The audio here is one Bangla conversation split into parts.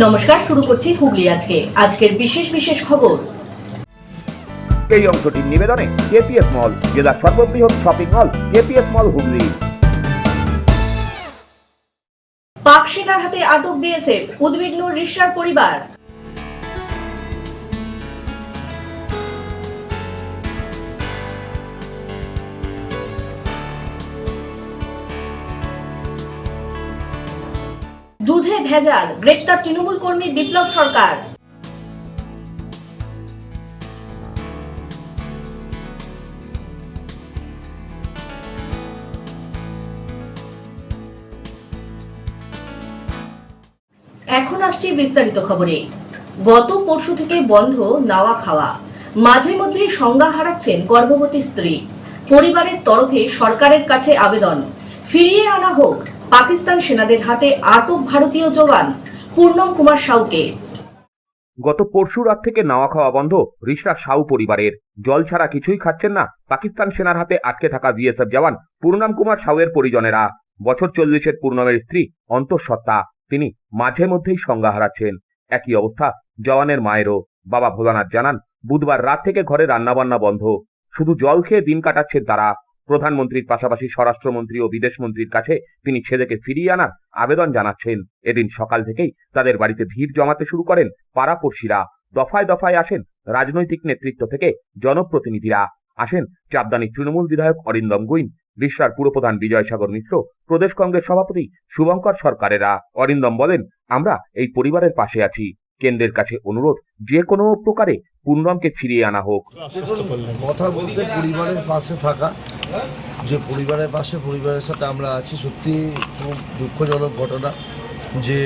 নমস্কার, শুরু করছি হুগলি আজকের বিশেষ খবর। এই অংশটির নিবেদনে কেপিএস মল, জেলার সর্ববৃহৎ শপিং মল কেপিএস মল হুগলি। পাক সেনার হাতে আটক বিএসএফ, উদ্বিগ্ন রিশরার পরিবার। দুধে ভেজাল, গ্রেপ্তার তৃণমূল কর্মী বিপ্লব সরকার। এখন আসছি বিস্তারিত খবরে। গত পরশু থেকে বন্ধ নাওয়া খাওয়া, মাঝে মধ্যেই সংজ্ঞা হারাচ্ছেন গর্ভবতী স্ত্রী। পরিবারের তরফে সরকারের কাছে আবেদন, ফিরিয়ে আনা হোক পাকিস্তান সেনাদের হাতে আটক ভারতীয় জওয়ান পূর্ণম কুমার সাউকে। গত পরশু রাত থেকে নাওয়া খাওয়া বন্ধ রিশরা সাউ পরিবারের। জল ছাড়া কিছুই খাচ্ছেন না পাকিস্তান সেনার হাতে আটকে থাকা বিএসএফ জওয়ান পূর্ণম কুমার সাউয়ের পরিজনেরা। বছর 40-এর পূর্ণমের স্ত্রী অন্তঃসত্ত্বা, তিনি মাঝে মধ্যেই সংজ্ঞা হারাচ্ছেন। একই অবস্থা জওয়ানের মায়েরও। বাবা ভোলানাথ জানান, বুধবার রাত থেকে ঘরে রান্নাবান্না বন্ধ, শুধু জল খেয়ে দিন কাটাচ্ছেন তারা। প্রধানমন্ত্রীর পাশাপাশি স্বরাষ্ট্রমন্ত্রী ও বিদেশমন্ত্রীর কাছে তিনি ছেলেকে ফিরিয়ে আনার আবেদন জানাচ্ছেন। এদিন সকাল থেকেই তাদের বাড়িতে ভিড় জমাতে শুরু করেন পাড়াপড়শিরা। দফায় দফায় আসেন রাজনৈতিক নেতৃত্ব থেকে জনপ্রতিনিধিরা। আসেন চাপদানি তৃণমূল বিধায়ক অরিন্দম গুইন, রিশরার পুরপ্রধান বিজয় সাগর মিশ্র, প্রদেশ কংগ্রেস সভাপতি শুভঙ্কর সরকারেরা। অরিন্দম বলেন, আমরা এই পরিবারের পাশে আছি। কেন্দ্রের কাছে অনুরোধ, যে কোনো প্রকারে পূর্ণমকে ফিরিয়ে আনা হোক। কথা বলতে পরিবারের পাশে থাকা, যে পরিবারের পাশে পরিবারের সাথে আমরা আছি। সত্যি খুব দুঃখজনক ঘটনা যে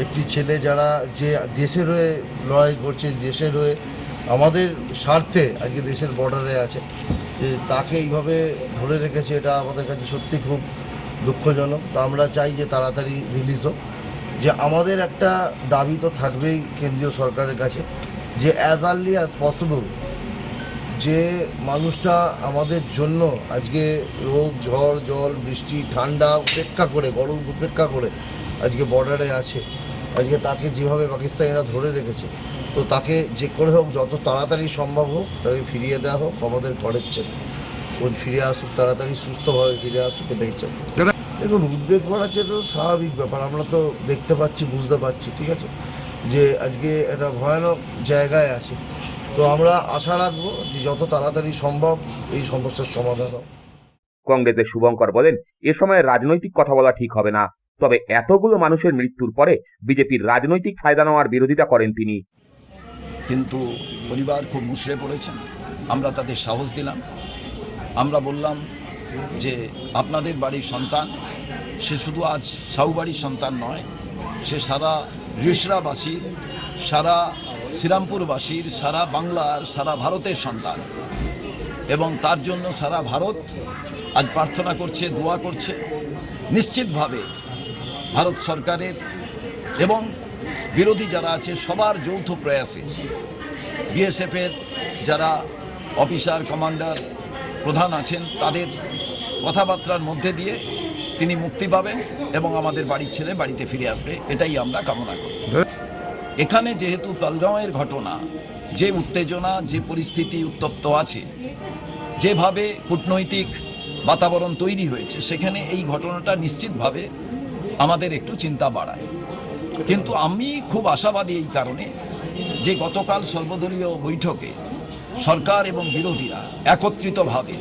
একটি ছেলে যারা যে দেশের হয়ে লড়াই করছে, দেশের হয়ে আমাদের স্বার্থে আজকে দেশের বর্ডারে আছে, যে তাকে এইভাবে ধরে রেখেছে, এটা আমাদের কাছে সত্যি খুব দুঃখজনক। তো আমরা চাই যে তাড়াতাড়ি রিলিজ হোক। যে আমাদের একটা দাবি তো থাকবেই কেন্দ্রীয় সরকারের কাছে, যে অ্যাজ আর্লি অ্যাজ পসিবল যে মানুষটা আমাদের জন্য আজকে রোগ, ঝড়, জল, বৃষ্টি, ঠান্ডা উপেক্ষা করে, গরম উপেক্ষা করে আজকে বর্ডারে আছে, আজকে তাকে যেভাবে পাকিস্তানিরা ধরে রেখেছে, তো তাকে যে করে হোক, যত তাড়াতাড়ি সম্ভব হোক তাকে ফিরিয়ে দেওয়া হোক আমাদের ঘরের ছেলে। ও ফিরে আসুক, তাড়াতাড়ি সুস্থভাবে ফিরে আসুক, এটাই চাই। দেখুন, উদ্বেগ বাড়াচ্ছে তো স্বাভাবিক ব্যাপার, আমরা তো দেখতে পাচ্ছি, বুঝতে পারছি, ঠিক আছে, যে আজকে একটা ভয়ানক জায়গায় আছে। তো আমরা আশা রাখবো যে যত তাড়াতাড়ি সম্ভব এই সমস্যার সমাধান হবে। কংগ্রেসের শুভঙ্কর বলেন, এ সময় রাজনৈতিক কথা বলা ঠিক হবে না, তবে এতগুলো মানুষের মৃত্যুর পরে বিজেপির রাজনৈতিক ফায়দা নেওয়ার বিরোধিতা করেন তিনি। কিন্তু পরিবার খুব মুষড়ে পড়েছেন। আমরা তাদের সাহস দিলাম, আমরা বললাম যে আপনাদের বাড়ির সন্তান, সে শুধু আজ সাউ বাড়ির সন্তান নয়, সে সারা রিশরাবাসীর, সারা শ্রীরামপুরবাসীর, সারা বাংলার, সারা ভারতের সন্তান। এবং তার জন্য সারা ভারত আজ প্রার্থনা করছে, দোয়া করছে। নিশ্চিতভাবে ভারত সরকারের এবং বিরোধী যারা আছে সবার যৌথ প্রয়াসে বিএসএফের যারা অফিসার, কমান্ডার, প্রধান আছেন, তাদের কথাবার্তার মধ্যে দিয়ে তিনি মুক্তি পাবেন এবং আমাদের বাড়ির ছেলে বাড়িতে ফিরে আসবে, এটাই আমরা কামনা করি। এখানে যেহেতু পালগাঁওয়ের ঘটনা, যে উত্তেজনা, যে পরিস্থিতি উত্তপ্ত আছে, যেভাবে কূটনৈতিক বাতাবরণ তৈরি হয়েছে, সেখানে এই ঘটনাটা নিশ্চিতভাবে আমাদের একটু চিন্তা বাড়ায়। কিন্তু আমি খুব আশাবাদী এই কারণে যে গতকাল সর্বদলীয় বৈঠকে সরকার এবং বিরোধীরা একত্রিতভাবে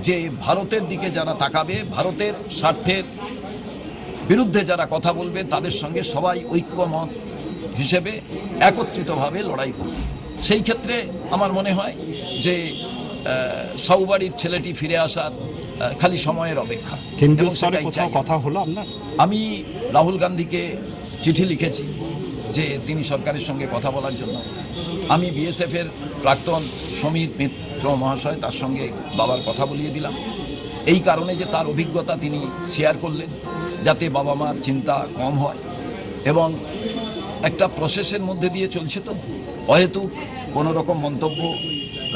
যে ভারতের দিকে যারা তাকাবে, ভারতের স্বার্থের বিরুদ্ধে যারা কথা বলবে, তাদের সঙ্গে সবাই ঐক্যমত হিসেবে একত্রিতভাবে লড়াই করবে। সেই ক্ষেত্রে আমার মনে হয় যে সাউবাড়ির ছেলেটি ফিরে আসার খালি সময়ের অপেক্ষা। কথা হলো আপনার? আমি রাহুল গান্ধীকে চিঠি লিখেছি যে তিনি সরকারের সঙ্গে কথা বলার জন্য। আমি বিএসএফের প্রাক্তন সমীর মিত্র মহাশয়, তার সঙ্গে বাবার কথা বলিয়ে দিলাম, এই কারণে যে তার অভিজ্ঞতা তিনি শেয়ার করলেন, যাতে বাবা মার চিন্তা কম হয়। এবং একটা প্রসেসের মধ্যে দিয়ে চলছে, তো অহেতুক কোনো রকম মন্তব্য,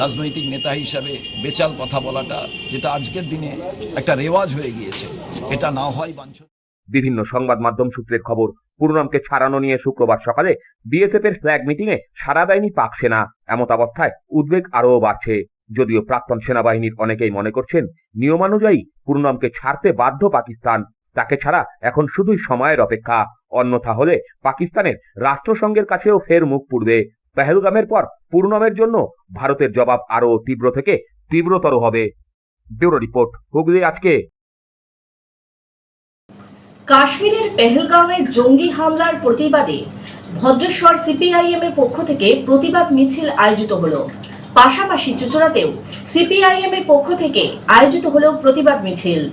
রাজনৈতিক নেতা হিসাবে বেচাল কথা বলাটা, যেটা আজকের দিনে একটা রেওয়াজ হয়ে গিয়েছে, এটা না হয় বাঞ্ছনীয়। বিভিন্ন সংবাদ মাধ্যম সূত্রের খবর, পুরনামকে ছাড়ানো নিয়ে শুক্রবার সকালে বিএসএফ এর ফ্ল্যাগ মিটিং এ সাড়া দেয়নি পাক সেনা। এমত অবস্থায় উদ্বেগ আরও বাড়ছে। যদিও প্রাক্তন সেনাবাহিনীর অনেকেই মনে করছেন, নিয়মানুযায়ী পুরনামকে ছাড়তে বাধ্য পাকিস্তান। তাকে ছাড়া এখন শুধুই সময়ের অপেক্ষা। অন্যথা হলে পাকিস্তানের রাষ্ট্রসংঘের কাছেও ফের মুখ পুড়বে। পেহেলগামের পর পুরনামের জন্য ভারতের জবাব আরও তীব্র থেকে তীব্রতর হবে। ব্যুরো রিপোর্ট, হুগলি আজকে। কাশ্মীরের পেহেলগাঁওয়ে জঙ্গি হামলার প্রতিবাদে ভদ্রেশ্বর সিপিআইএম এর পক্ষ থেকে প্রতিবাদ মিছিল আয়োজিত হলো। পাশাপাশি চুঁচুড়াতেও সিপিআইএম এর পক্ষ থেকে আয়োজিত হলো প্রতিবাদ মিছিল।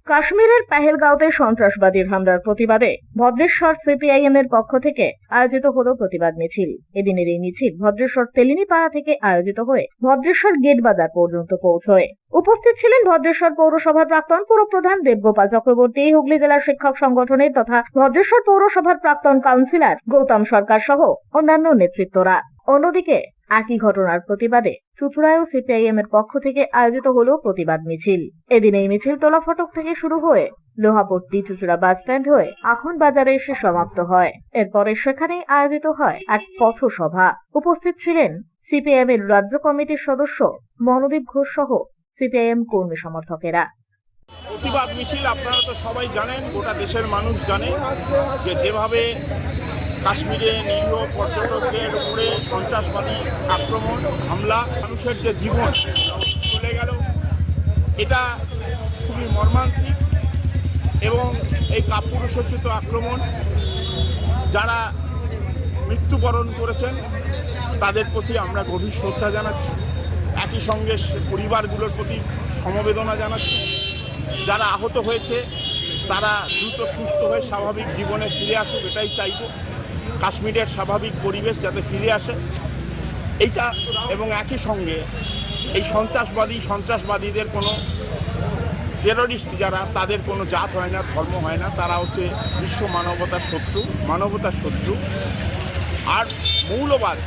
কাশ্মীরের পেহেলগাঁওতে সন্ত্রাসবাদীর হামলার প্রতিবাদে ভদ্রেশ্বর সিপিআইএম এর পক্ষ থেকে আয়োজিত হলো প্রতিবাদ মিছিল। এদিনের এই মিছিল ভদ্রেশ্বর তেলিনীপাড়া থেকে আয়োজিত হয়ে ভদ্রেশ্বর গেট বাজার পর্যন্ত পৌঁছয়। উপস্থিত ছিলেন ভদ্রেশ্বর পৌরসভার প্রাক্তন পৌরপ্রধান দেবগোপাল চক্রবর্তী, হুগলি জেলার শিক্ষক সংগঠনের তথা ভদ্রেশ্বর পৌরসভার প্রাক্তন কাউন্সিলর গৌতম সরকার সহ অন্যান্য নেতৃত্বরা। অন্যদিকে একই ঘটনার প্রতিবাদে চুঁচুড়ায়ও সিপিআইএম এর পক্ষ থেকে আয়োজিত হলো প্রতিবাদ মিছিল। এদিন এই মিছিল তোলা ফটক থেকে শুরু হয়ে লোহাপট্টি চুঁচুড়া বাস স্ট্যান্ড হয়ে আখন বাজারে এসে সমাপ্ত হয়। এরপরে সেখানেই আয়োজিত হয় এক পথসভা। উপস্থিত ছিলেন সিপিআইএম এর রাজ্য কমিটির সদস্য মনোদীপ ঘোষ সহ সিপিআইএম কর্মী সমর্থকেরা। প্রতিবাদ মিছিল আপনারা তো সবাই জানেন, গোটা দেশের মানুষ জানে যে যেভাবে কাশ্মীরে নিরীহ পর্যটকদের উপরে সন্ত্রাসবাদী আক্রমণ, হামলা, মানুষের যে জীবন চলে গেল, এটা খুবই মর্মান্তিক। এবং এই কাপুরুষোচিত আক্রমণ যারা মৃত্যুবরণ করেছেন তাদের প্রতি আমরা গভীর শ্রদ্ধা জানাচ্ছি। একই সঙ্গে পরিবারগুলোর প্রতি সমবেদনা জানাচ্ছি। যারা আহত হয়েছে তারা দ্রুত সুস্থ হয়ে স্বাভাবিক জীবনে ফিরে আসুক, এটাই চাইব। কাশ্মীরের স্বাভাবিক পরিবেশ যাতে ফিরে আসে এইটা, এবং একই সঙ্গে এই সন্ত্রাসবাদীদের কোনো টেররিস্ট যারা, তাদের কোনো জাত হয় না, ধর্ম হয় না, তারা হচ্ছে বিশ্ব মানবতার শত্রু। আর মৌলবাদ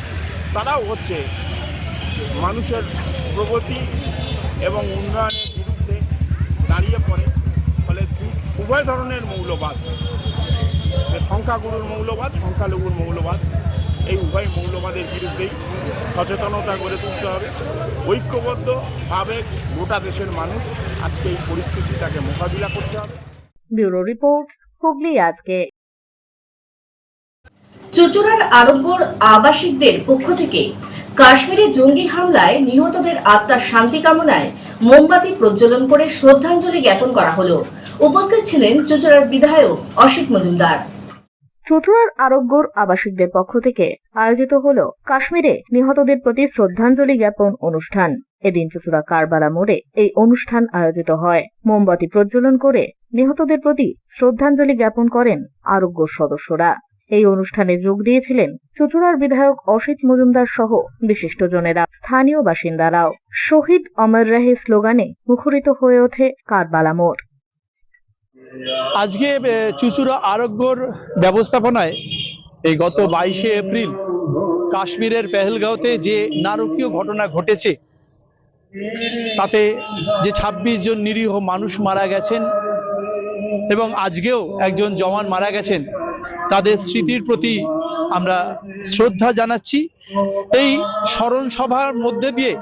তারাও হচ্ছে মানুষের প্রগতি এবং উন্নয়নের বিরুদ্ধে দাঁড়িয়ে পড়ে। ফলে উভয় ধরনের মৌলবাদ, সে সংখ্যাগুরুর মৌলবাদ, সংখ্যালঘুর মৌলবাদ, এই উভয় মৌলবাদের বিরুদ্ধেই সচেতনতা গড়ে তুলতে হবে। ঐক্যবদ্ধভাবে গোটা দেশের মানুষ আজকে এই পরিস্থিতিটাকে মোকাবিলা করতে হবে। ব্যুরো রিপোর্ট, হুগলি আজকে। চুঁচুড়ার আরোগ্যর আবাসিকদের পক্ষ থেকে কাশ্মীরে জঙ্গি হামলায় নিহতদের আত্মার শান্তি কামনায় মোমবাতি প্রজ্বলন করে শ্রদ্ধাঞ্জলি জ্ঞাপন করা হলো। উপস্থিত ছিলেন চুঁচুড়ার বিধায়ক অসিত মজুমদার। চুঁচুড়ার আরোগ্যর আবাসিকদের পক্ষ থেকে আয়োজিত হলো কাশ্মীরে নিহতদের প্রতি শ্রদ্ধাঞ্জলি জ্ঞাপন অনুষ্ঠান। এদিন চুঁচুড়া কারবালা মোড়ে এই অনুষ্ঠান আয়োজিত হয়। মোমবাতি প্রজ্বলন করে নিহতদের প্রতি শ্রদ্ধাঞ্জলি জ্ঞাপন করেন আরোগ্য সদস্যরা। এই অনুষ্ঠানে যোগ দিয়েছিলেন চুঁচুড়ার বিধায়ক অসিত মজুমদার সহ বিশিষ্টজনেরা। স্থানীয় বাসিন্দারাও শহীদ অমর রহে স্লোগানে মুখরিত হয়ে ওঠে কারবালা মোড়। আজকে চুঁচুড়া আরোগ্যর ব্যবস্থাপনায় এই গত 22শে এপ্রিল কাশ্মীরের পেহেলগাঁওতে যে নারকীয় ঘটনা ঘটেছে, তাতে যে 26 জন নিরীহ মানুষ মারা গেছেন এবং আজকেও একজন জওয়ান মারা গেছেন, তাদের স্মৃতির প্রতি আমরা শ্রদ্ধা জানাচ্ছি। এই স্মরণ সভার মধ্যে দিয়ে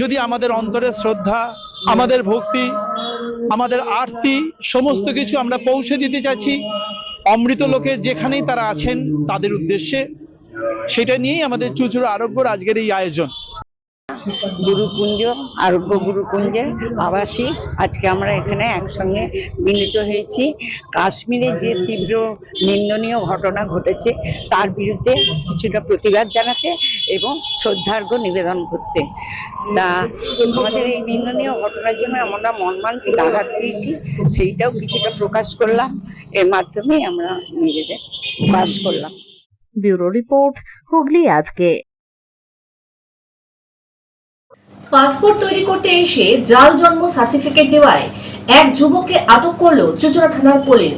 যদি আমাদের অন্তরের শ্রদ্ধা, আমাদের ভক্তি, আমাদের আরতি সমস্ত কিছু আমরা পৌঁছে দিতে চাচ্ছি অমৃত লোকে যেখানেই তারা আছেন তাদের উদ্দেশ্যে, সেটা নিয়েই আমাদের চুঁচুড়া আরোগ্যর আজকের এই আয়োজন। গুরুকুঞ্জ, আরোগ্য গুরুকুঞ্জে আবাসিক আজকে আমরা এখানে একসঙ্গে মিলিত হয়েছি কাশ্মীরে যে তীব্র নিন্দনীয় ঘটনা ঘটেছে তার বিরুদ্ধে কিছুটা প্রতিবাদ জানাতে এবং শ্রদ্ধার্ঘ্য নিবেদন করতে। তা আমাদের এই নিন্দনীয় ঘটনার জন্য আমরা মর্মান্তিক আঘাত পেয়েছি, সেইটাও কিছুটা প্রকাশ করলাম, এর মাধ্যমে আমরা নিজেদের প্রকাশ করলাম। ব্যুরো রিপোর্ট, হুগলি আজকে। পাসপোর্ট তৈরি করতে এসে জাল জন্ম সার্টিফিকেট দেওয়ায় এক যুবককে আটক করল চুঁচুড়া থানার পুলিশ।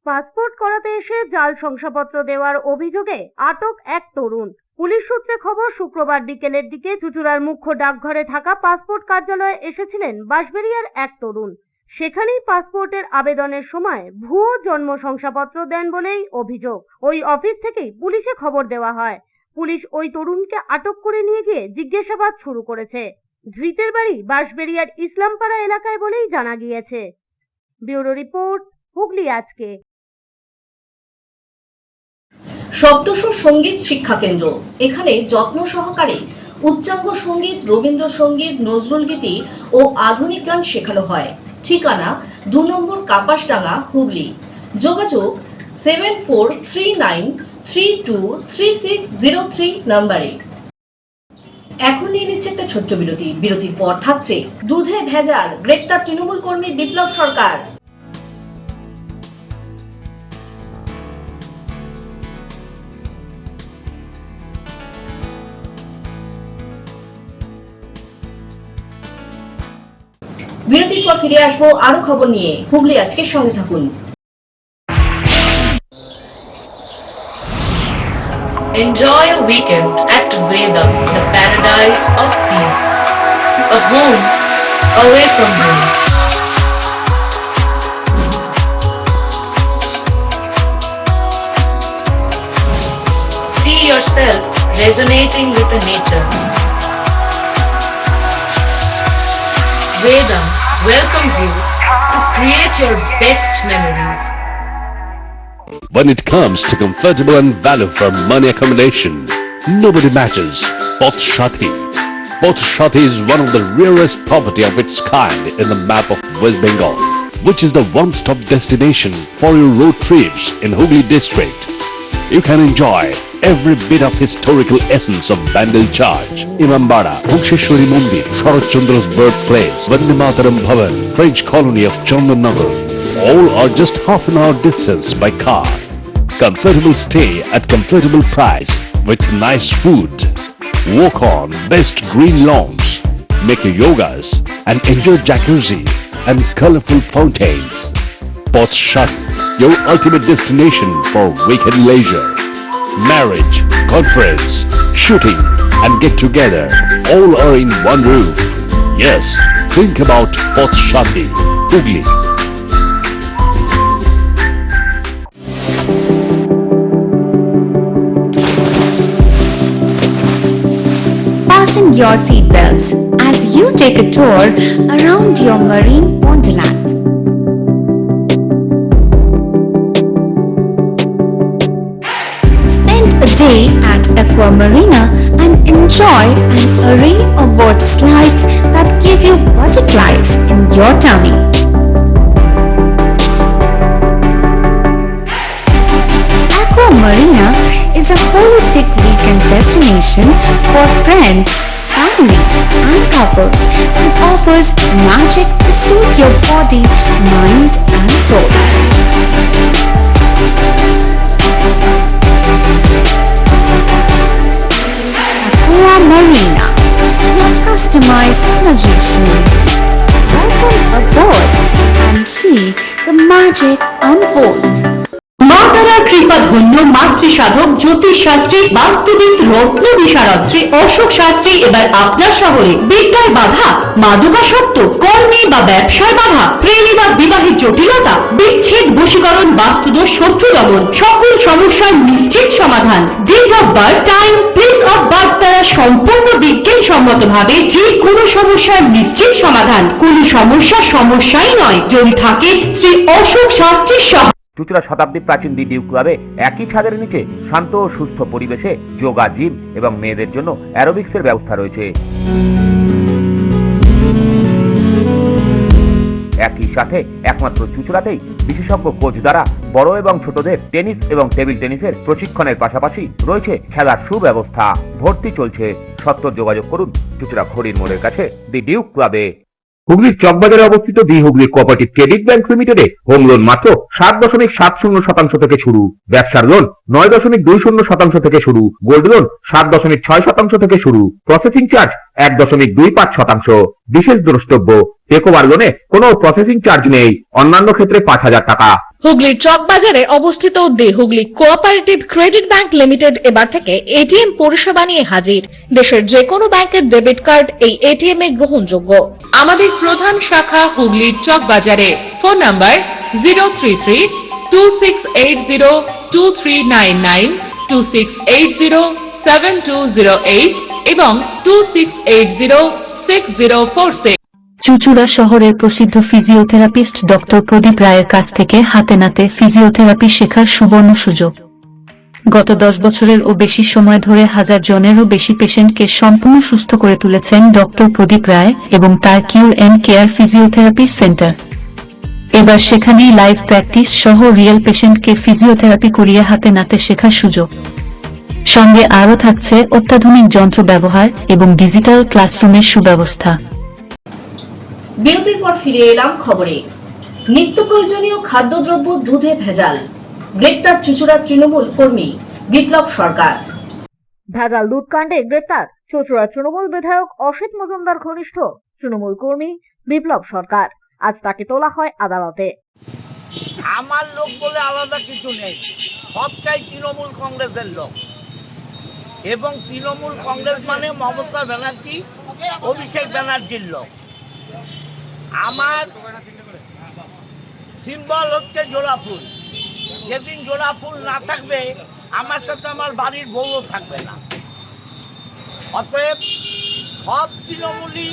পাসপোর্ট করাতে এসে জাল শংসাপত্র দেওয়ার অভিযোগে আটক এক তরুণ। পুলিশ সূত্রে খবর, শুক্রবার বিকেলের দিকে চুঁচুড়ার মুখ্য ডাকঘরে থাকা পাসপোর্ট কার্যালয়ে এসেছিলেন বাঁশবেড়িয়ার এক তরুণ। সেখানেই পাসপোর্টের আবেদনের সময় ভুয়ো জন্ম শংসাপত্র দেন বলেই অভিযোগ। ওই অফিস থেকেই পুলিশে খবর দেওয়া হয়। পুলিশ ওই তরুণকে আটক করে নিয়ে গিয়ে জিজ্ঞাসাবাদ শুরু করেছে। ধৃতের বাড়ি বাঁশবেড়িয়ার ইসলামপাড়া এলাকায় বলেই জানা গিয়েছে। ব্যুরো রিপোর্ট, হুগলি আজকে। সপ্তস্বর সঙ্গীত শিক্ষা কেন্দ্র। এখানে যত্ন সহকারে উচ্চাঙ্গ সঙ্গীত, রবীন্দ্রসঙ্গীত, নজরুল গীতি ও আধুনিক গান শেখানো হয়। ঠিকানা 2 নম্বর কাপাসডাঙ্গা, হুগলি। যোগাযোগ 7439323603 নম্বরে। এখন নিয়ে নিচ্ছে একটা ছোট্ট বিরতি। বিরতির পর থাকছে দুধে ভেজাল, গ্রেপ্তার তৃণমূল কর্মী বিপ্লব সরকার। বিরতির পর ফিরে আসবো আরো খবর নিয়ে। হুগলি আজকের সঙ্গে থাকুন। Enjoy a weekend at Vedam, the paradise of peace. A home away from home. See yourself resonating with the nature. Vedam welcomes you to create your best memories. When it comes to comfortable and value for money accommodation, nobody matches Pothshati. Pothshati is one of the rarest property of its kind in the map of West Bengal, which is the one-stop destination for your road trips in Hooghly district. You can enjoy every bit of historical essence of Bandel Church, Imambara, Bhuksheshwari Mandir, Sharat Chandra's birthplace, Vande Mataram Bhavan, French colony of Chandannagar. All are just half an hour distance by car. Comfortable stay at comfortable price with nice food. Walk on best green lawns, make your yogas and enjoy jacuzzi and colorful fountains. Pothshati, your ultimate destination for weekend leisure. Marriage, conference, shooting and get together all are in one roof. Yes, think about Pothshati, Hooghly. Fasten your seatbelts as you take a tour around your marine wonderland. Spend a day at Aqua Marina and enjoy an array of water slides that give you butterflies in your tummy. Aqua Marina is a holistic weekend destination for friends, family and couples and offers magic to soothe your body, mind and soul. Aqua Marina, your customized magician. Welcome aboard and see the magic unfold. মা তারার কৃপা ধন্য মাতৃ সাধক জ্যোতিষ শাস্ত্রী, বাস্তুবিদ, রত্ন বিশারদ শ্রী অশোক শাস্ত্রী এবার আপনার শহরে। বিদ্যায় বাধা, মাদকাসক্ত, কর্মে বা ব্যবসায় বাধা, প্রেমে বা বিবাহের জটিলতা, বিচ্ছেদ, বশীকরণ, বাস্তুদোষ, শত্রু দমন, সকল সমস্যার নিশ্চিত সমাধান। Date of birth, time, place of birth দ্বারা সম্পূর্ণ বিজ্ঞানসম্মত ভাবে যে কোনো সমস্যার নিশ্চিত সমাধান। কোনো সমস্যাই নয় যদি থাকে শ্রী অশোক শাস্ত্রীর সহ। চুঁচুড়া শতাব্দী প্রাচীন দি ডিউক ক্লাবে একই ছাদের নিচে শান্ত ও সুস্থ পরিবেশে যোগা, জিম এবং মেয়েদের জন্য অ্যারোবিক্সের ব্যবস্থা রয়েছে। একই সাথে একমাত্র চুঁচুড়াতেই বিশেষজ্ঞ কোচ দ্বারা বড় এবং ছোটদের টেনিস এবং টেবিল টেনিসের প্রশিক্ষণের পাশাপাশি রয়েছে খেলার সুব্যবস্থা। ভর্তি চলছে। সত্ত্বর যোগাযোগ করুন চুঁচুড়া ঘড়ির মোড়ের কাছে দি ডিউক ক্লাবে। হুগলির চকবাজারে অবস্থিত the Hooghly cooperative credit bank লিমিটেডে হোম লোন মাত্র 7.70% থেকে শুরু, ব্যবসার লোন 9.20% থেকে শুরু, গোল্ড লোন 7.6% থেকে শুরু, প্রসেসিং চার্জ 1.25%। বিশেষ দ্রষ্টব্য, টেকওভার লোনে কোনো প্রসেসিং চার্জ নেই, অন্যান্য ক্ষেত্রে 5,000 টাকা। হুগলির চকবাজারে অবস্থিত the Hooghly cooperative credit bank limited এবার থেকে এটিএম পরিষেবা নিয়ে হাজির। দেশের যে কোনো ব্যাংকের ডেবিট কার্ড এই এটিএম এ গ্রহণযোগ্য। আমাদের প্রধান শাখা হুগলির চক বাজারে। ফোন নাম্বার 033-2680-2399, 2680-7208 এবং 2680-6046। চুঁচুড়া শহরের প্রসিদ্ধ ফিজিওথেরাপিস্ট ডক্টর প্রদীপ রায়ের কাছ থেকে হাতে নাতে ফিজিওথেরাপি শেখার সুবর্ণ সুযোগ। গত 10 বছরের ও বেশি সময় ধরে হাজার জনেরও বেশি পেশেন্টকে সম্পূর্ণ সুস্থ করে তুলেছেন ডক্টর প্রদীপ রায় এবং তার কিউর এন্ড কেয়ার ফিজিওথেরাপি সেন্টার। এবার সেখানেই লাইভ প্র্যাকটিস সহ রিয়েল পেশেন্টকে ফিজিওথেরাপি করিয়ে হাতে নাতে শেখার সুযোগ। সঙ্গে আরও থাকছে অত্যাধুনিক যন্ত্র ব্যবহার এবং ডিজিটাল ক্লাসরুমের সুব্যবস্থা। বিরতির পর ফিরে এলাম খবরে। নিত্য প্রয়োজনীয় খাদ্যদ্রব্য দুধে ভেজাল, গ্রেপ্তার চুঁচুড়ার তৃণমূল কর্মী বিপ্লব সরকার। ভেজাল দুধ কাণ্ডে গ্রেপ্তার চুঁচুড়া তৃণমূল বিধায়ক অসিত মজুমদার ঘনিষ্ঠ তৃণমূল কর্মী বিপ্লব সরকার। আজ তাকে তোলা হয় আদালতে। আমার লোক বলে আলাদা কিছু নেই, সবটাই তৃণমূল কংগ্রেসের লোক এবং তৃণমূল কংগ্রেস মানে মমতা ব্যানার্জি, অভিষেক ব্যানার্জির লোক। আমার সিম্বল হচ্ছে জোড়া ফুল। যেদিন জোড়া ফুল না থাকবে আমার সাথে আমার বাড়ির বউও থাকবে না। অতএব সব তৃণমূলই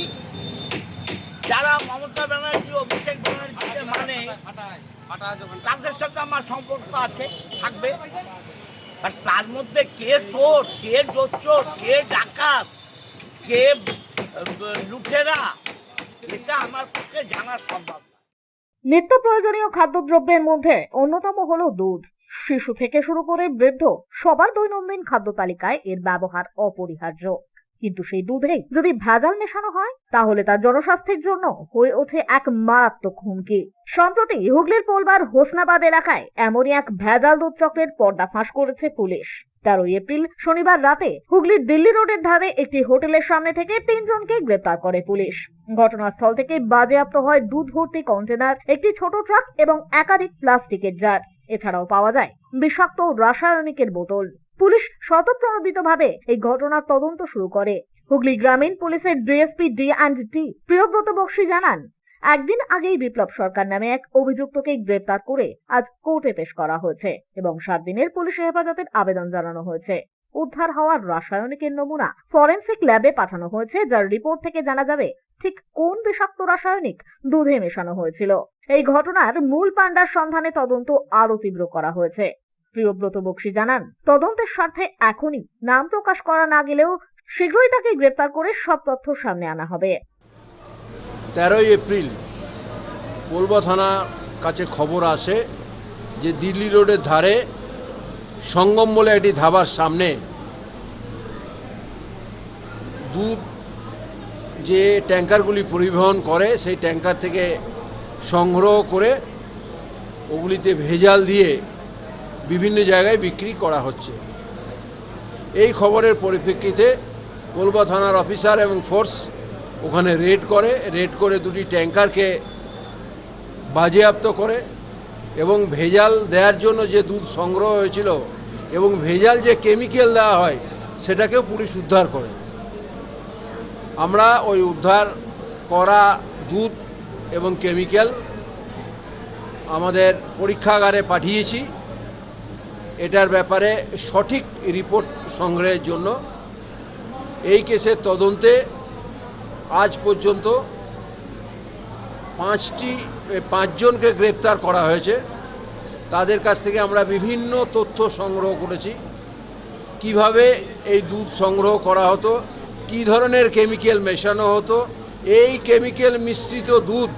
যারা মমতা ব্যানার্জি, অভিষেক ব্যানার্জিকে মানে তাদের সাথে আমার সম্পর্ক আছে, থাকবে। আর তার মধ্যে কে চোর, কে জোচ্চোর, কে ডাকাত, কে লুটেরা, এটা আমার পক্ষে জানা সম্ভব। নিত্য প্রয়োজনীয় খাদ্যদ্রব্যের মধ্যে অন্যতম হলো দুধ। শিশু থেকে শুরু করে বৃদ্ধ সবার দৈনন্দিন খাদ্য তালিকায় এর ব্যবহার অপরিহার্য। কিন্তু সেই দুধেই যদি ভেজাল মেশানো হয় তাহলে তা জনস্বাস্থ্যের জন্য হয়ে ওঠে এক মারাত্মক হুমকি। সম্প্রতি হুগলির পোলবার হোসনাবাদ এলাকায় এমনই এক ভেজাল দুধ চক্রের পর্দাফাঁস করেছে পুলিশ। 13 এপ্রিল শনিবার রাতে হুগলির দিল্লি রোডের ধারে একটি হোটেলের সামনে থেকে 3 জনকে গ্রেপ্তার করে পুলিশ। ঘটনাস্থল থেকে বাজেয়াপ্ত হয় দুধ ভর্তি কন্টেনার, একটি ছোট ট্রাক এবং একাধিক প্লাস্টিকের জার। এছাড়াও পাওয়া যায় বিষাক্ত রাসায়নিকের বোতল। পুলিশ স্বতঃপ্রণোদিতভাবে এই ঘটনার তদন্ত শুরু করে। হুগলি গ্রামীণ পুলিশের ডিএসপি ডি&টি প্রিয়ব্রত বক্সী জানান, একদিন আগেই বিপ্লব সরকার নামে এক অভিযুক্তকে গ্রেপ্তার করে আজ কোর্টে পেশ করা হয়েছে এবং 7 দিনের পুলিশি হেফাজতের আবেদন জানানো হয়েছে। উদ্ধার হওয়ার রাসায়নিকের নমুনা ফরেনসিক ল্যাবে পাঠানো হয়েছে, যার রিপোর্ট থেকে জানা যাবে ঠিক কোন বিষাক্ত রাসায়নিক দুধে মেশানো হয়েছিল। এই ঘটনার মূল পাণ্ডার সন্ধানে তদন্ত আরো তীব্র করা হয়েছে। প্রিয়ব্রত বক্সী জানান, তদন্তের স্বার্থে এখনই নাম প্রকাশ করা না গেলেও শীঘ্রই তাকে গ্রেপ্তার করে সব তথ্য সামনে আনা হবে। 13 এপ্রিল পোলবা থানার কাছে খবর আসে যে দিল্লি রোডের ধারে সঙ্গম বলে একটি ধাবার সামনে দুধ যে ট্যাঙ্কারগুলি পরিবহন করে সেই ট্যাঙ্কার থেকে সংগ্রহ করে ওগুলিতে ভেজাল দিয়ে বিভিন্ন জায়গায় বিক্রি করা হচ্ছে। এই খবরের পরিপ্রেক্ষিতে পোলবা থানার অফিসার এবং ফোর্স ওখানে রেড করে দুটি ট্যাঙ্কারকে বাজেয়াপ্ত করে এবং ভেজাল দেওয়ার জন্য যে দুধ সংগ্রহ হয়েছিল এবং ভেজাল যে কেমিক্যাল দেওয়া হয় সেটাকেও পুলিশ উদ্ধার করে। আমরা ওই উদ্ধার করা দুধ এবং কেমিক্যাল আমাদের পরীক্ষাগারে পাঠিয়েছি এটার ব্যাপারে সঠিক রিপোর্ট সংগ্রহের জন্য। এই কেসের তদন্তে আজ পর্যন্ত 5 জনকে গ্রেপ্তার করা হয়েছে। তাদের কাছ থেকে আমরা বিভিন্ন তথ্য সংগ্রহ করেছি, কিভাবে এই দুধ সংগ্রহ করা হতো, কী ধরনের কেমিক্যাল মেশানো হতো, এই কেমিক্যাল মিশ্রিত দুধ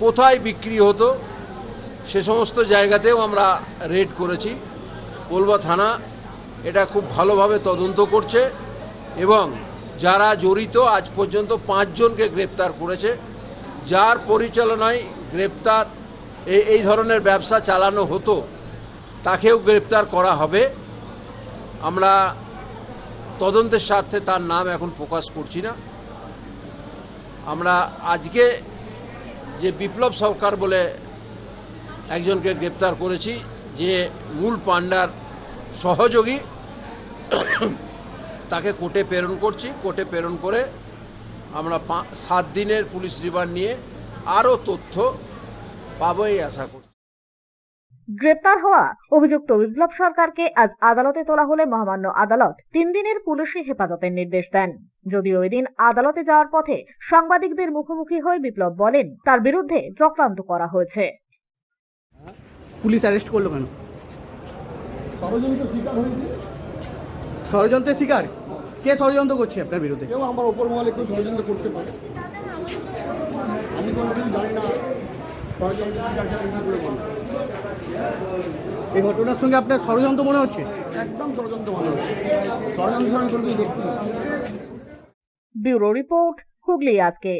কোথায় বিক্রি হতো, সে সমস্ত জায়গাতেও আমরা রেড করেছি। পোলবা থানা এটা খুব ভালোভাবে তদন্ত করছে এবং যারা জড়িত আজ পর্যন্ত 5 জনকে গ্রেপ্তার করেছে। যার পরিচালনায় গ্রেপ্তার এই ধরনের ব্যবসা চালানো হতো তাকেও গ্রেপ্তার করা হবে। আমরা তদন্তের স্বার্থে তার নাম এখন প্রকাশ করছি না। আমরা আজকে যে বিপ্লব সরকার বলে একজনকে গ্রেপ্তার করেছি, যে মূল পাণ্ডার সহযোগী, তাকে কোর্টে প্রেরণ করছি। কোর্টে প্রেরণ করে আমরা 7 দিনের পুলিশ রিমান্ড নিয়ে আরও তথ্য পাবোই আশা করছি। গ্রেপ্তার হওয়া অভিযুক্ত বিপ্লব সরকারকে আজ আদালতে তোলা হলে মহামান্য আদালত 3 দিনের পুলিশি হেফাজতের নির্দেশ দেন। যদিও এদিন আদালতে যাওয়ার পথে সাংবাদিকদের মুখোমুখি হয়ে বিপ্লব বলেন তার বিরুদ্ধে চক্রান্ত করা হয়েছে। পুলিশ অ্যারেস্ট করলো কেন? ষড়যন্ত্রের শিকার? কে ষড়যন্ত্র করছে আপনার বিরুদ্ধে? কেউ আমার ওপর মহলে কেউ ষড়যন্ত্র করতে পারে, আমি কোনোদিন জানি না ষড়যন্ত্র শিকার ছাড়া কি করে বলবো। এই ঘটনার সঙ্গে আপনার ষড়যন্ত্র মনে হচ্ছে? একদম ষড়যন্ত্র মনে হচ্ছে, ষড়যন্ত্র করবেই দেখছি। ব্যুরো রিপোর্ট, হুগলি আজকে।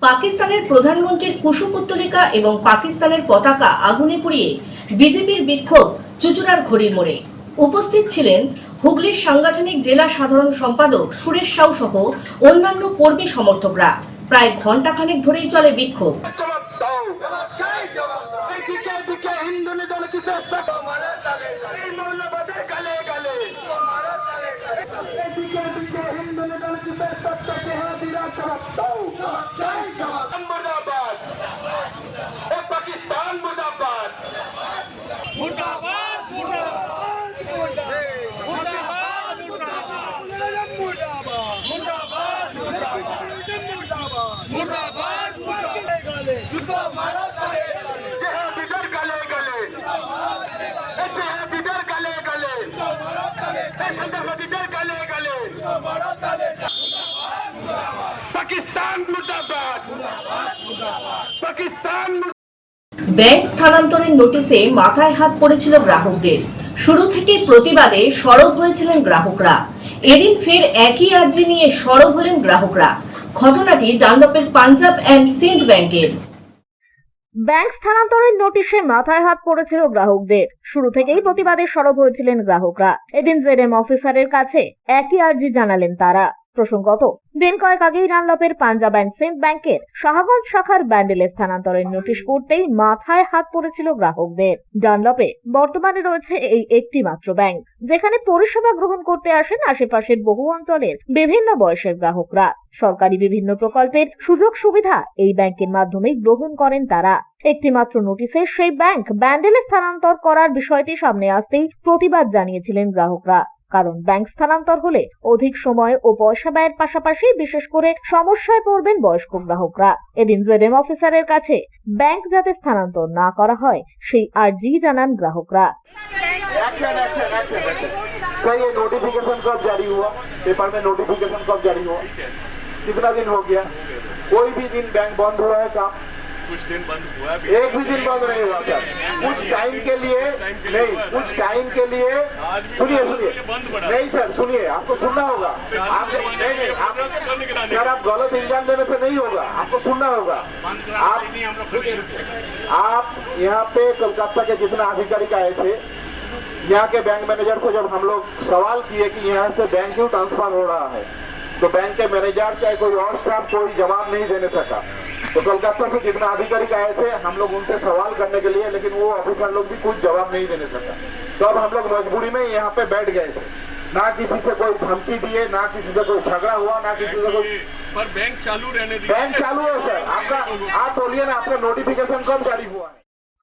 পাকিস্তানের প্রধানমন্ত্রীর কুশপুত্তলিকা এবং পাকিস্তানের পতাকা আগুনে পুড়িয়ে বিজেপির বিক্ষোভ চুঁচুড়ার ঘড়ির মোড়ে। উপস্থিত ছিলেন হুগলির সাংগঠনিক জেলা সাধারণ সম্পাদক সুরেশ সাউ সহ অন্যান্য কর্মী সমর্থকরা। প্রায় ঘণ্টাখানেক ধরেই চলে বিক্ষোভ। ব্যাংক স্থানান্তরের নোটিশে মাথায় হাত পড়েছিল গ্রাহকদের। শুরু থেকে প্রতিবাদে সরব হয়েছিলেন গ্রাহকরা। এদিন ফের একই আর্জি নিয়ে সরব হলেন গ্রাহকরা। ঘটনাটি ডানলপের পাঞ্জাব অ্যান্ড সিন্ধ ব্যাংকের। ব্যাংক স্থানান্তরের নোটিশে মাথায় হাত পড়েছিল গ্রাহকদের। শুরু থেকেই প্রতিবাদে সরব হয়েছিলেন গ্রাহকরা। এদিন জেডএম অফিসারের কাছে একই আর্জি জানালেন তারা। প্রসঙ্গত, দিন কয়েক আগেই ডানলপের পাঞ্জাব অ্যান্ড সিন্ধ ব্যাংকের শাহগঞ্জ শাখার ব্যান্ডেলে স্থানান্তরের নোটিশ পড়তেই মাথায় হাত পড়েছিল গ্রাহকদের। ডানলপে বর্তমানে রয়েছে এই একটি মাত্র ব্যাংক, যেখানে পরিষেবা গ্রহণ করতে আসেন আশেপাশের বহু অঞ্চলের বিভিন্ন বয়সের গ্রাহকরা। সরকারি বিভিন্ন প্রকল্পের সুযোগ সুবিধা এই ব্যাংকের মাধ্যমেই গ্রহণ করেন তারা। একটি মাত্র নোটিশে সেই ব্যাংক ব্যান্ডেলে স্থানান্তর করার বিষয়টি সামনে আসতেই প্রতিবাদ জানিয়েছিলেন গ্রাহকরা। কারণ ব্যাংক স্থানান্তর হলে অধিক সময় ও পয়সা ব্যয়ের পাশাপাশি বিশেষ করে সমস্যায় পড়বেন বয়স্ক গ্রাহকরা। এদিন জেডএম অফিসারের কাছে ব্যাংক যাতে স্থানান্তর না করা হয় সেই আর্জি জানান গ্রাহকরা। ये नोटिफिकेशन कब जारी हुआ? पेपर में नोटिफिकेशन कब जारी हुआ? कितना दिन हो गया? कोई भी दिन बैंक बंद हुआ है काम? कुछ दिन बंद हुआ है, एक भी दिन बंद नहीं हुआ सर। कुछ टाइम के लिए नहीं, कुछ टाइम के लिए सुनिए नहीं सर, सुनिए, आपको सुनना होगा। आप नहीं सर, आप गलत इल्जाम देने से नहीं होगा, आपको सुनना होगा। आप यहाँ पे कोलकाता के जितने अधिकारी आए थे, यहाँ के बैंक मैनेजर से जब हम लोग सवाल किए कि यहाँ से बैंक क्यों ट्रांसफर हो रहा है, तो बैंक के मैनेजर चाहे कोई और स्टाफ कोई जवाब नहीं देने सका। तो कोलकाता से जितना अधिकारी आए थे हम लोग उनसे सवाल करने के लिए, लेकिन वो ऑफिसर लोग भी कुछ जवाब नहीं देने सका। तो अब हम लोग मजबूरी में यहाँ पे बैठ गए थे। ना किसी से कोई धमकी दिए, ना किसी से कोई झगड़ा हुआ, ना किसी से कोई। पर बैंक चालू रहने दीजिए। बैंक चालू है सर, आपका आप बोलिए ना, आपका नोटिफिकेशन कब जारी हुआ है?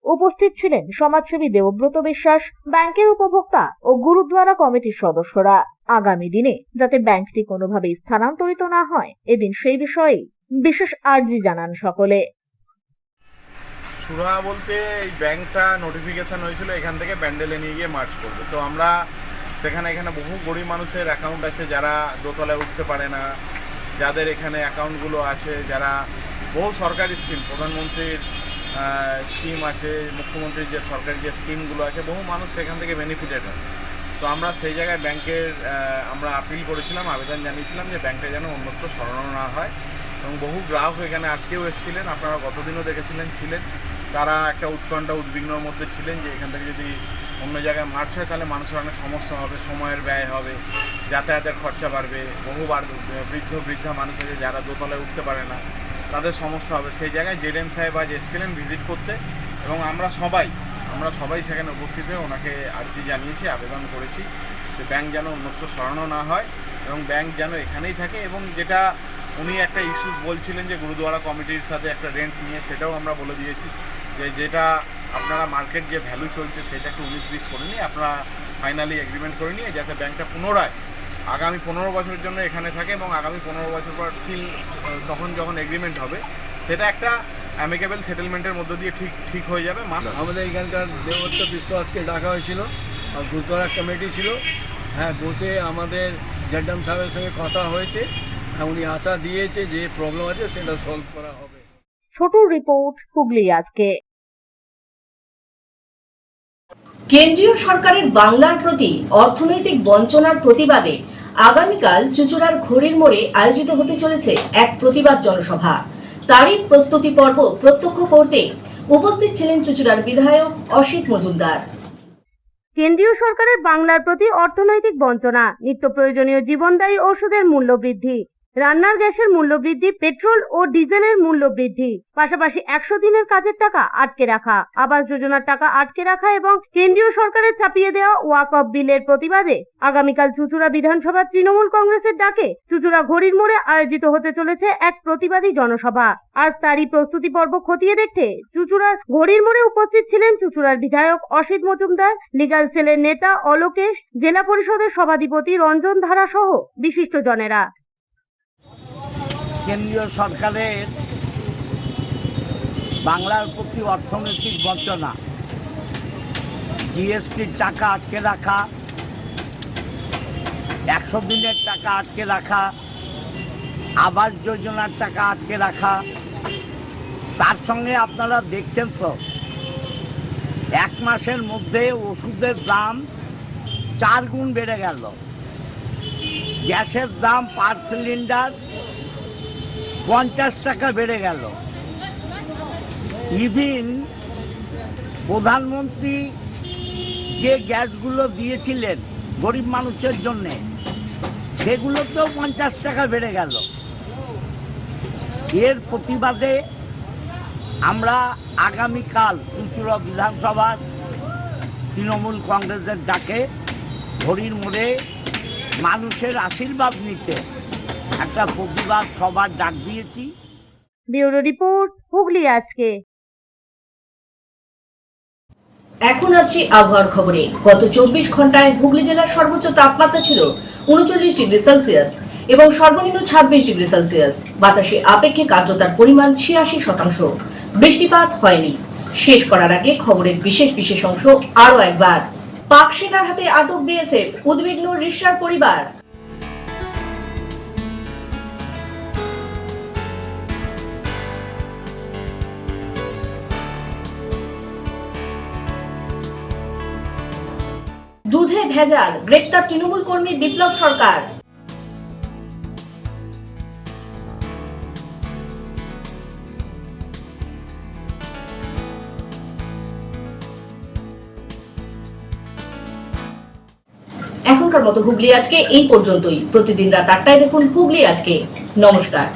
উপস্থিত ছিলেন সমাজসেবী দেবব্রত বিশ্বাস, ব্যাংকের উপভোক্তা ও গুরুদ্বারা কমিটির সদস্যরা। আগামী দিনে যাতে ব্যাংকটি কোনোভাবেই স্থানান্তরিত না হয়, এদিন সেই বিষয়ে বিশেষ আর্জি জানান সকলে। সুরা বলতে এই ব্যাংকটা নোটিফিকেশন হয়েছিল এখান থেকে ব্যান্ডেলে নিয়ে গিয়ে মার্চ করবে। তো আমরা এখানে বহু গরিব মানুষের অ্যাকাউন্ট আছে যারা দোতলায় উঠতে পারে না, যাদের এখানে অ্যাকাউন্টগুলো আছে, যারা বহু সরকারি স্কিম, প্রধানমন্ত্রীর স্কিম আছে, মুখ্যমন্ত্রীর যে সরকারি যে স্কিমগুলো আছে, বহু মানুষ সেখান থেকে বেনিফিটেড হয়। তো আমরা সেই জায়গায় ব্যাংকের আমরা আপিল করেছিলাম, আবেদন জানিয়েছিলাম যে ব্যাংকটা যেন অন্যত্র সরানো না হয়। এবং বহু গ্রাহক এখানে আজকেও এসেছিলেন, আপনারা গতদিনও ছিলেন, তারা একটা উৎকণ্ঠা উদ্বিগ্নর মধ্যে ছিলেন যে এখান থেকে যদি অন্য জায়গায় মার্চ হয় তাহলে মানুষের অনেক সমস্যা হবে, সময়ের ব্যয় হবে, যাতায়াতের খরচা বাড়বে, বহুবার বৃদ্ধা মানুষ আছে যারা দোতলায় উঠতে পারে না, তাদের সমস্যা হবে। সেই জায়গায় জেডএম সাহেব আজ এসেছিলেন ভিজিট করতে, এবং আমরা সবাই সেখানে উপস্থিত হয়ে ওনাকে আর্জি জানিয়েছি, আবেদন করেছি যে ব্যাংক যেন অন্যত্র সরানো না হয় এবং ব্যাংক যেন এখানেই থাকে। এবং যেটা উনি একটা ইস্যুস বলছিলেন যে গুরুদুয়ারা কমিটির সাথে একটা রেন্ট নিয়ে, সেটাও আমরা বলে দিয়েছি যে যেটা আপনারা মার্কেট যে ভ্যালু চলছে সেটা একটু 19-20 করে নিয়ে আপনারা ফাইনালি এগ্রিমেন্ট করে নিয়ে যাতে ব্যাংকটা পুনরায় আগামী 15 বছরের জন্য এখানে থাকে এবং আগামী 15 বছর পর তখন যখন এগ্রিমেন্ট হবে সেটা একটা অ্যামিকেবল সেটেলমেন্টের মধ্য দিয়ে ঠিক হয়ে যাবে। আমাদের এখানকার দেবত্ব বিশ্বাসকে ডাকা হয়েছিল আর গুরুদ্বারা কমিটি ছিল, হ্যাঁ, বসে আমাদের জড্ডাম সাহেবের সঙ্গে কথা হয়েছে, উনি আশা দিয়েছে যে প্রবলেম আছে সেটা সলভ করা হবে। ছোটুর রিপোর্ট, হুগলি আজকে। কেন্দ্রীয় সরকারের বাংলার প্রতি অর্থনৈতিক বঞ্চনার প্রতিবাদে আগামীকাল চুঁচুড়ার ঘড়ির মোড়ে আয়োজিত হতে চলেছে এক প্রতিবাদ জনসভা। তারই প্রস্তুতি পর্ব প্রত্যক্ষ করতে উপস্থিত ছিলেন চুঁচুড়ার বিধায়ক অসিত মজুমদার। কেন্দ্রীয় সরকারের বাংলার প্রতি অর্থনৈতিক বঞ্চনা, নিত্য প্রয়োজনীয় জীবনদায়ী ওষুধের মূল্য বৃদ্ধি, রান্নার গ্যাসের মূল্য বৃদ্ধি, পেট্রোল ও ডিজেলের মূল্য বৃদ্ধি, পাশাপাশি 100 দিনের কাজের টাকা আটকে রাখা, আবাস যোজনার টাকা আটকে রাখা এবং কেন্দ্রীয় সরকারের চাপিয়ে দেওয়া ওয়াকফ বিলের প্রতিবাদে আগামীকাল চুঁচুড়া বিধানসভা তৃণমূল কংগ্রেসের ডাকে চুঁচুড়া ঘড়ির মোড়ে আয়োজিত হতে চলেছে এক প্রতিবাদী জনসভা। আজ তারই প্রস্তুতি পর্ব খতিয়ে দেখতে চুঁচুড়ার ঘড়ির মোড়ে উপস্থিত ছিলেন চুঁচুড়ার বিধায়ক অসিত মজুমদার, লিগাল সেলের নেতা অলোকেশ, জেলা পরিষদের সভাধিপতি রঞ্জন ধারা সহ বিশিষ্টজনেরা। কেন্দ্রীয় সরকারের বাংলার প্রতি অর্থনৈতিক বঞ্চনা, জিএসটির টাকা আটকে রাখা, 100 দিনের টাকা আটকে রাখা, আবাস যোজনার টাকা আটকে রাখা, তার সঙ্গে আপনারা দেখছেন তো 1 মাসের মধ্যে ওষুধের দাম 4 গুণ বেড়ে গেল, গ্যাসের দাম পার সিলিন্ডার 50 টাকা বেড়ে গেল। ইভিন প্রধানমন্ত্রী যে গ্যাসগুলো দিয়েছিলেন গরিব মানুষের জন্যে সেগুলোতেও 50 টাকা বেড়ে গেল। এর প্রতিবাদে আমরা আগামীকাল চুঁচুড়া বিধানসভার তৃণমূল কংগ্রেসের ডাকে ঘড়ির মোড়ে মানুষের আশীর্বাদ নিতে একটা প্রতিবাদ সভার ডাক দিয়েছি। ব্যুরো রিপোর্ট, হুগলি আজকে। এখন আসছি আবহাওয়ার খবরে। গত 24 ঘন্টায় হুগলি জেলার সর্বোচ্চ তাপমাত্রা ছিল 39 ডিগ্রি সেলসিয়াস এবং সর্বনিম্ন 26 ডিগ্রি সেলসিয়াস। বাতাসে আপেক্ষিক আর্দ্রতার পরিমাণ 86%। বৃষ্টিপাত হয়নি। শেষ করার আগে খবরের বিশেষ অংশ আরো একবার। পাক সেনার হাতে আটক বিএসএফ, উদ্বিগ্ন রিশার পরিবার। দুধে ভেজাল, গ্রেপ্তার তৃণমূল কর্মী বিপ্লব সরকার। এখনকার মতো হুগলি আজকে এই পর্যন্তই। প্রতিদিন রাত 8টায় দেখুন হুগলি আজকে। নমস্কার।